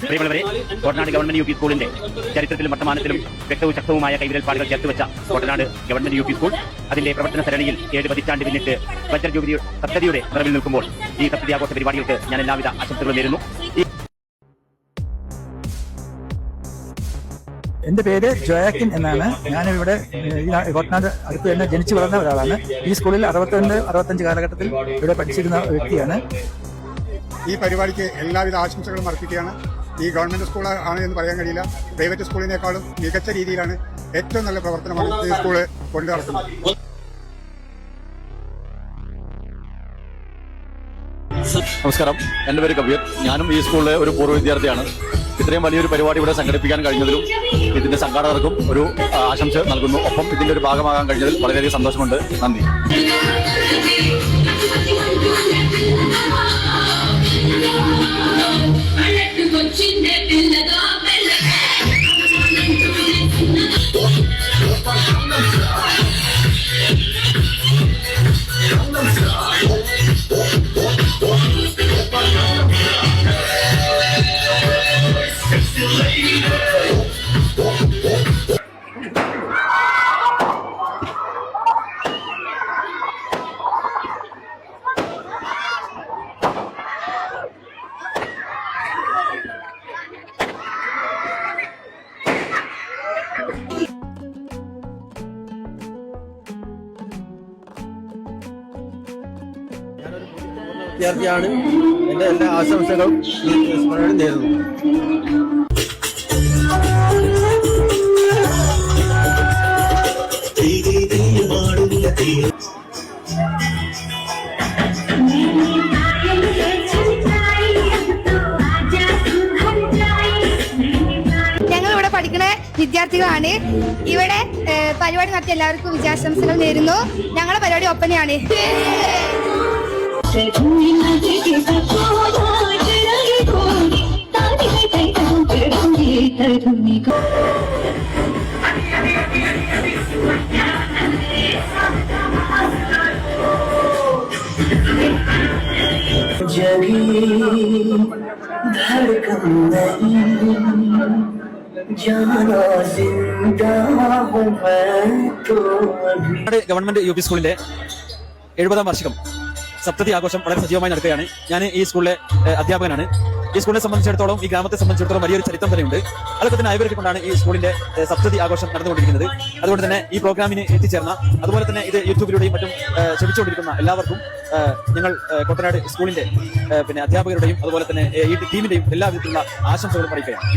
പ്രിയമുള്ളവരെ, Kottanad government UP. സ്കൂളിന്റെ ചരിത്രത്തിലും വർത്തമാനത്തിലും വ്യക്തവും ശക്തവുമായ കൈവിരൽപ്പാടുകൾ ചേർത്തുവെച്ച കോട്ടനാട് ഗവൺമെന്റ് യു.പി. സ്കൂൾ അതിന്റെ പ്രവർത്തന സരണിയിൽ 7 പതിറ്റാണ്ട് പിന്നിട്ട് വജ്ര ജൂബിലി സപ്തതിയുടെ നിറവിൽ നിൽക്കുമ്പോൾ ഈ സപ്തതി ആഘോഷ പരിപാടികൾക്ക് ഞാൻ എല്ലാവിധ ആശംസകളും നേരുന്നു. എന്റെ പേര് ജോയാക്കിൻ എന്നാണ്. ഞാനിവിടെ കോട്ടനാട് അടുത്ത് തന്നെ ജനിച്ചു വളർന്ന ഒരാളാണ്. ഈ സ്കൂളിൽ 65 കാലഘട്ടത്തിൽ ഇവിടെ പഠിച്ചിരുന്ന വ്യക്തിയാണ്. ഈ പരിപാടിക്ക് എല്ലാവിധ ആശംസകളും അർപ്പിക്കുകയാണ്. ഈ ഗവൺമെന്റ് സ്കൂൾ ആണ് എന്ന് പറയാൻ കഴിയില്ല. പ്രൈവറ്റ് സ്കൂളിനേക്കാളും മികച്ച രീതിയിലാണ്, ഏറ്റവും നല്ല പ്രവർത്തനമാണ് ഈ സ്കൂള് കൊണ്ടു നടത്തുന്നത്. നമസ്കാരം, എൻ്റെ പേര് കബീർ. ഞാനും ഈ സ്കൂളിലെ ഒരു പൂർവ്വ വിദ്യാർത്ഥിയാണ്. ഇത്രയും വലിയൊരു പരിപാടി ഇവിടെ സംഘടിപ്പിക്കാൻ കഴിഞ്ഞതിലും ഇതിന്റെ സംഘാടകർക്കും ഒരു ആശംസ നൽകുന്നു. ഒപ്പം ഇതിന്റെ ഒരു ഭാഗമാകാൻ കഴിഞ്ഞതിൽ വളരെയധികം സന്തോഷമുണ്ട്. നന്ദി. വിദ്യാർത്ഥിയാണ്. എൻ്റെ എല്ലാ ആശംസകളും നേരുന്നു. ഞങ്ങളിവിടെ പഠിക്കുന്ന വിദ്യാർത്ഥികളാണ്. ഇവിടെ പരിപാടി നടത്തിയ എല്ലാവർക്കും വിജയാശംസകൾ നേരുന്നു. ഞങ്ങളുടെ പരിപാടി ഒപ്പനയാണ്. Government UP. സ്കൂളിന്റെ 70ാം വാർഷികം സപ്തതി ആഘോഷം വളരെ സജീവമായി നടക്കുകയാണ്. ഞാൻ ഈ സ്കൂളിലെ അധ്യാപകനാണ്. ഈ സ്കൂളിനെ സംബന്ധിച്ചിടത്തോളം, ഈ ഗ്രാമത്തെ സംബന്ധിച്ചിടത്തോളം വലിയൊരു ചരിത്രം തന്നെയുണ്ട്. അതൊക്കെ തന്നെ അയവിറക്കിക്കൊണ്ടാണ് ഈ സ്കൂളിന്റെ സപ്തതി ആഘോഷം നടന്നുകൊണ്ടിരിക്കുന്നത്. അതുകൊണ്ട് തന്നെ ഈ പ്രോഗ്രാമിന് എത്തിച്ചേർന്ന, അതുപോലെ തന്നെ ഇത് യൂട്യൂബിലൂടെയും മറ്റും ക്ഷണിച്ചുകൊണ്ടിരിക്കുന്ന എല്ലാവർക്കും ഞങ്ങൾ കോട്ടനാട് സ്കൂളിന്റെ അധ്യാപകരുടെയും അതുപോലെ തന്നെ ഈ ടീമിന്റെയും എല്ലാവിധത്തിലുള്ള ആശംസകളും അറിയിക്കുകയാണ്.